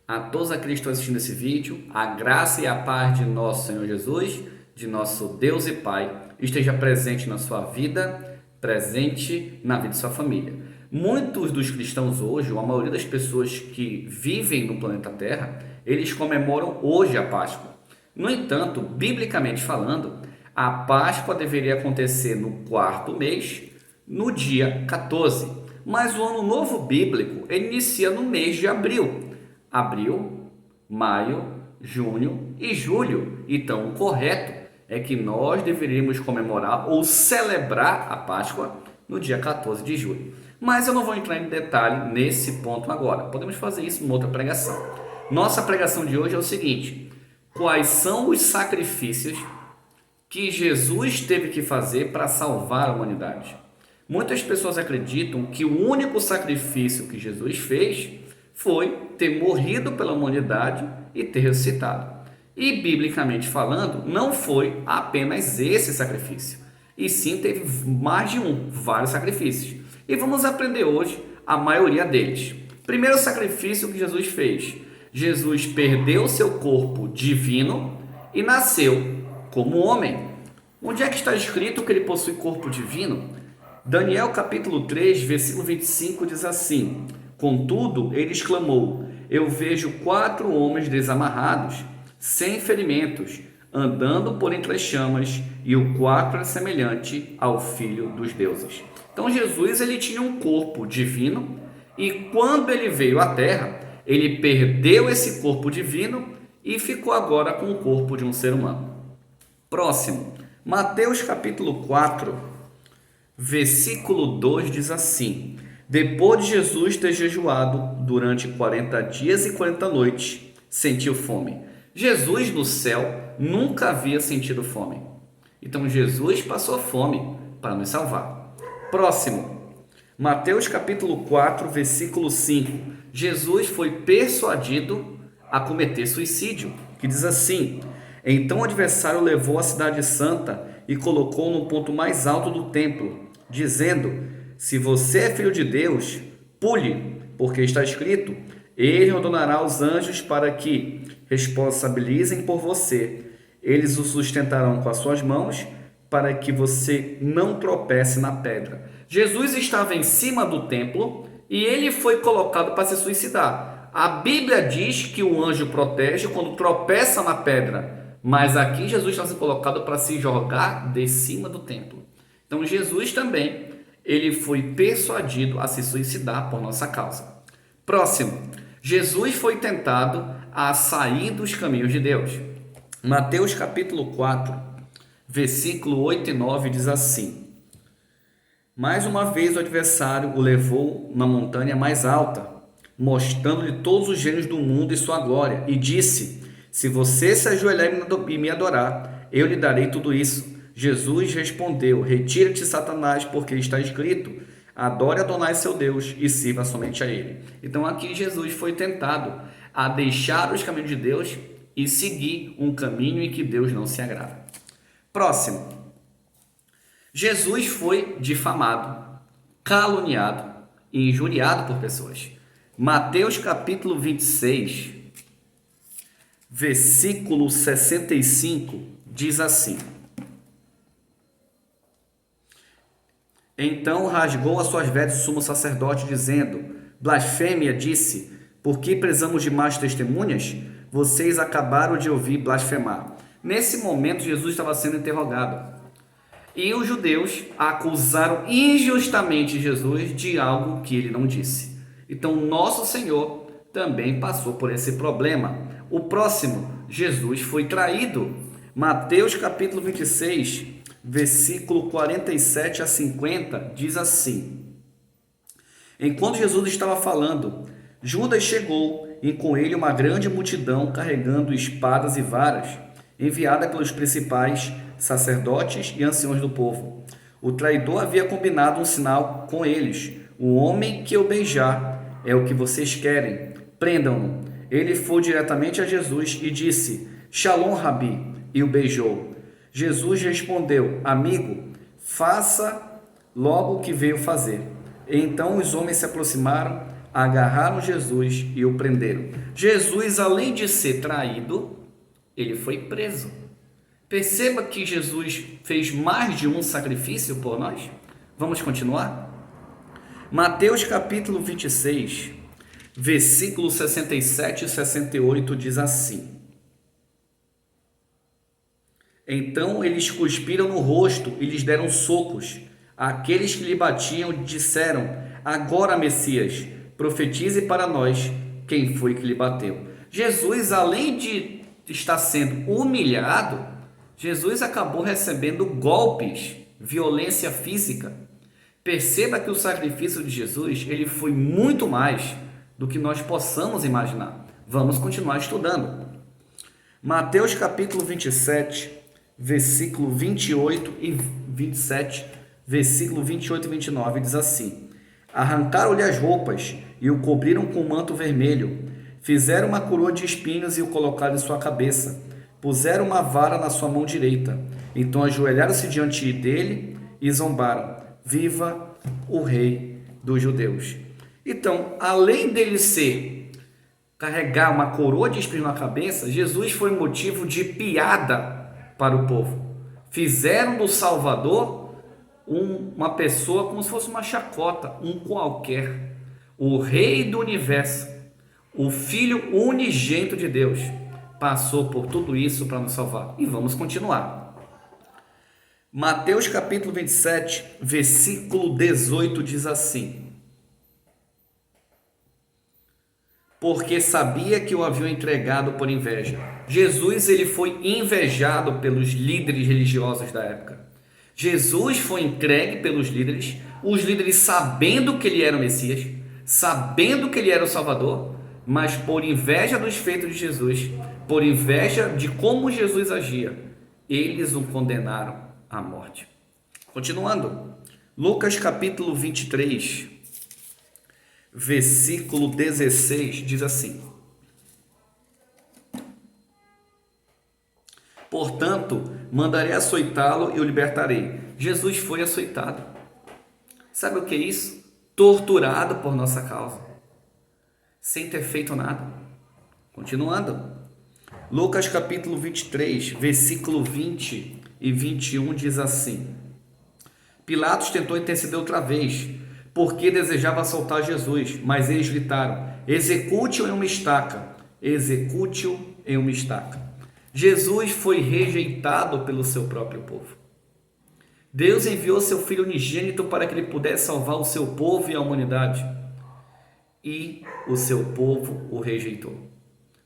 A todos aqueles que estão assistindo esse vídeo, a graça e a paz de nosso Senhor Jesus, de nosso Deus e Pai, esteja presente na sua vida, presente na vida de sua família. Muitos dos cristãos hoje, ou a maioria das pessoas que vivem no planeta Terra, eles comemoram hoje a Páscoa. No entanto, biblicamente falando, a Páscoa deveria acontecer no quarto mês, no dia 14. Mas o ano novo bíblico ele inicia no mês de abril. Abril, maio, junho e julho. Então, o correto é que nós deveríamos comemorar ou celebrar a Páscoa no dia 14 de julho. Mas eu não vou entrar em detalhe nesse ponto agora. Podemos fazer isso em outra pregação. Nossa pregação de hoje é o seguinte: quais são os sacrifícios que Jesus teve que fazer para salvar a humanidade? Muitas pessoas acreditam que o único sacrifício que Jesus fez foi ter morrido pela humanidade e ter ressuscitado. E, biblicamente falando, não foi apenas esse sacrifício, e sim teve mais de vários sacrifícios. E vamos aprender hoje a maioria deles. Primeiro sacrifício que Jesus fez: Jesus perdeu seu corpo divino e nasceu como homem. Onde é que está escrito que ele possui corpo divino? Daniel capítulo 3, versículo 25 diz assim: contudo, ele exclamou: eu vejo 4 homens desamarrados, sem ferimentos, andando por entre as chamas, e o quarto era semelhante ao Filho dos deuses. Então Jesus ele tinha um corpo divino, e quando ele veio à terra, ele perdeu esse corpo divino e ficou agora com o corpo de um ser humano. Próximo, Mateus capítulo 4, versículo 2 diz assim: depois de Jesus ter jejuado durante 40 dias e 40 noites, sentiu fome. Jesus no céu nunca havia sentido fome. Então Jesus passou fome para nos salvar. Próximo, Mateus capítulo 4, versículo 5. Jesus foi persuadido a cometer suicídio, que diz assim: então o adversário levou a cidade santa e colocou no ponto mais alto do templo, dizendo: se você é filho de Deus, pule, porque está escrito: ele ordenará aos anjos para que responsabilizem por você. Eles o sustentarão com as suas mãos, para que você não tropece na pedra. Jesus estava em cima do templo e ele foi colocado para se suicidar. A Bíblia diz que o anjo protege quando tropeça na pedra, mas aqui Jesus está sendo colocado para se jogar de cima do templo. Então Jesus também ele foi persuadido a se suicidar por nossa causa. Próximo, Jesus foi tentado a sair dos caminhos de Deus. Mateus capítulo 4, versículo 8 e 9 diz assim: mais uma vez o adversário o levou na montanha mais alta, mostrando-lhe todos os gênios do mundo e sua glória, e disse: se você se ajoelhar e me adorar, eu lhe darei tudo isso. Jesus respondeu: retira-te, Satanás, porque está escrito: adore Adonai seu Deus e sirva somente a ele. Então aqui Jesus foi tentado a deixar os caminhos de Deus e seguir um caminho em que Deus não se agrada. Próximo, Jesus foi difamado, caluniado e injuriado por pessoas. Mateus capítulo 26, versículo 65 diz assim: então rasgou as suas vestes o sumo sacerdote, dizendo: blasfêmia, disse, por que precisamos de mais testemunhas? Vocês acabaram de ouvir blasfemar. Nesse momento, Jesus estava sendo interrogado. E os judeus acusaram injustamente Jesus de algo que ele não disse. Então, nosso Senhor também passou por esse problema. O próximo, Jesus foi traído. Mateus capítulo 26, versículo 47 a 50, diz assim: enquanto Jesus estava falando, Judas chegou, e com ele uma grande multidão carregando espadas e varas, enviada pelos principais sacerdotes e anciões do povo. O traidor havia combinado um sinal com eles: o homem que eu beijar é o que vocês querem, prendam-no. Ele foi diretamente a Jesus e disse: Shalom, Rabi, e o beijou. Jesus respondeu: amigo, faça logo o que veio fazer. Então os homens se aproximaram, agarraram Jesus e o prenderam. Jesus, além de ser traído, ele foi preso. Perceba que Jesus fez mais de um sacrifício por nós. Vamos continuar? Mateus capítulo 26, versículos 67 e 68 diz assim: Então eles cuspiram no rosto e lhes deram socos. Aqueles que lhe batiam disseram: Agora, Messias, profetize para nós quem foi que lhe bateu. Jesus, além de estar sendo humilhado, Jesus acabou recebendo golpes, violência física. Perceba que o sacrifício de Jesus, ele foi muito mais do que nós possamos imaginar. Vamos continuar estudando. Mateus capítulo 27, versículo 28 e 27, versículo 28 e 29, diz assim: Arrancaram-lhe as roupas e o cobriram com um manto vermelho. Fizeram uma coroa de espinhos e o colocaram em sua cabeça. Puseram uma vara na sua mão direita. Então ajoelharam-se diante dele e zombaram: Viva o Rei dos Judeus! Então, além dele carregar uma coroa de espinhos na cabeça, Jesus foi motivo de piada para o povo. Fizeram do Salvador uma pessoa como se fosse uma chacota, um qualquer. O Rei do Universo, o Filho unigênito de Deus, passou por tudo isso para nos salvar. E vamos continuar. Mateus capítulo 27, versículo 18 diz assim: Porque sabia que o haviam entregado por inveja. Jesus, ele foi invejado pelos líderes religiosos da época. Jesus foi entregue pelos líderes, os líderes sabendo que ele era o Messias, sabendo que ele era o Salvador, mas por inveja dos feitos de Jesus, por inveja de como Jesus agia, eles o condenaram à morte. Continuando, Lucas capítulo 23, versículo 16, diz assim: Portanto, mandarei açoitá-lo e o libertarei. Jesus foi açoitado. Sabe o que é isso? Torturado por nossa causa, sem ter feito nada. Continuando, Lucas capítulo 23, versículo 20 e 21 diz assim: Pilatos tentou interceder outra vez, porque desejava soltar Jesus, mas eles gritaram: Execute-o em uma estaca, execute-o em uma estaca. Jesus foi rejeitado pelo seu próprio povo. Deus enviou seu Filho unigênito para que ele pudesse salvar o seu povo e a humanidade. E o seu povo o rejeitou.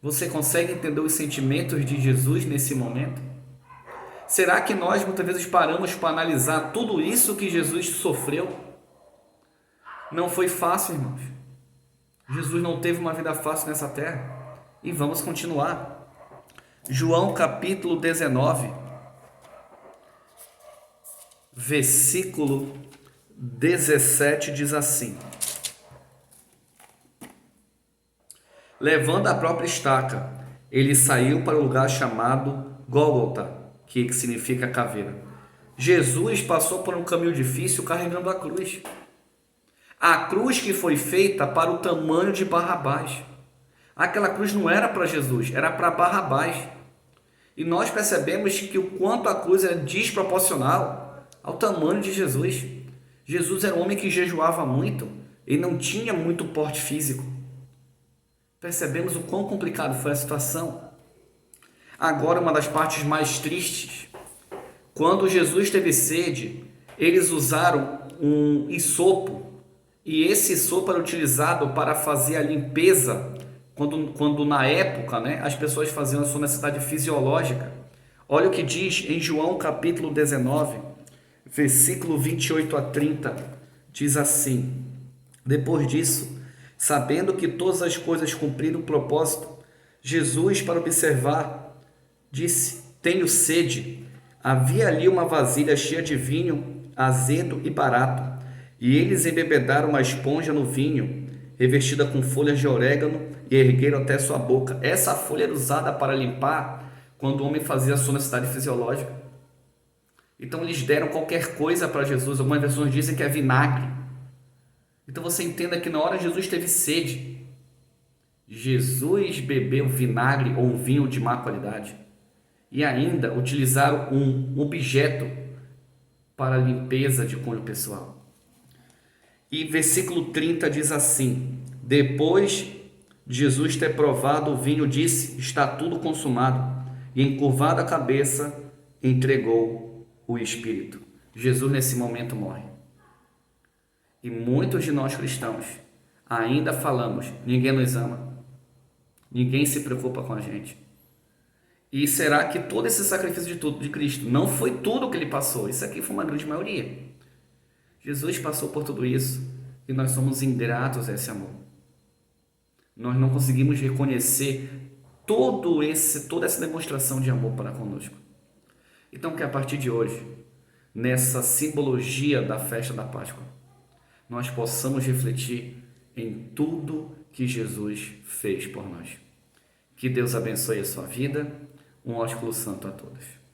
Você consegue entender os sentimentos de Jesus nesse momento? Será que nós muitas vezes paramos para analisar tudo isso que Jesus sofreu? Não foi fácil, irmãos. Jesus não teve uma vida fácil nessa terra. E vamos continuar. João capítulo 19, versículo 17 diz assim: Levando a própria estaca, ele saiu para o lugar chamado Gólgota, que significa caveira. Jesus passou por um caminho difícil carregando a cruz. A cruz que foi feita para o tamanho de Barrabás. Aquela cruz não era para Jesus, era para Barrabás. E nós percebemos que o quanto a cruz era desproporcional ao tamanho de Jesus. Jesus era um homem que jejuava muito e não tinha muito porte físico. Percebemos o quão complicado foi a situação. Agora, uma das partes mais tristes. Quando Jesus teve sede, eles usaram um hisopo. E esse hisopo era utilizado para fazer a limpeza, quando na época, as pessoas faziam a sua necessidade fisiológica. Olha o que diz em João capítulo 19, versículo 28 a 30, diz assim: Depois disso, sabendo que todas as coisas cumpriram o propósito, Jesus, para observar, disse: Tenho sede. Havia ali uma vasilha cheia de vinho azedo e barato, e eles embebedaram uma esponja no vinho, revestida com folhas de orégano, e ergueram até sua boca. Essa folha era usada para limpar quando o homem fazia a sua necessidade fisiológica. Então eles deram qualquer coisa para Jesus. Algumas versões dizem que é vinagre. Então você entenda que na hora Jesus teve sede, Jesus bebeu vinagre ou um vinho de má qualidade e ainda utilizaram um objeto para limpeza de cunho pessoal. E versículo 30 diz assim: depois de Jesus ter provado o vinho, disse: está tudo consumado. E encurvada a cabeça, entregou o Espírito. Jesus nesse momento morre. E muitos de nós cristãos ainda falamos: ninguém nos ama, ninguém se preocupa com a gente. E será que todo esse sacrifício de Cristo não foi tudo o que ele passou? Isso aqui foi uma grande maioria. Jesus passou por tudo isso e nós somos ingratos a esse amor. Nós não conseguimos reconhecer toda essa demonstração de amor para conosco. Então que a partir de hoje, nessa simbologia da festa da Páscoa, nós possamos refletir em tudo que Jesus fez por nós. Que Deus abençoe a sua vida. Um ósculo santo a todos.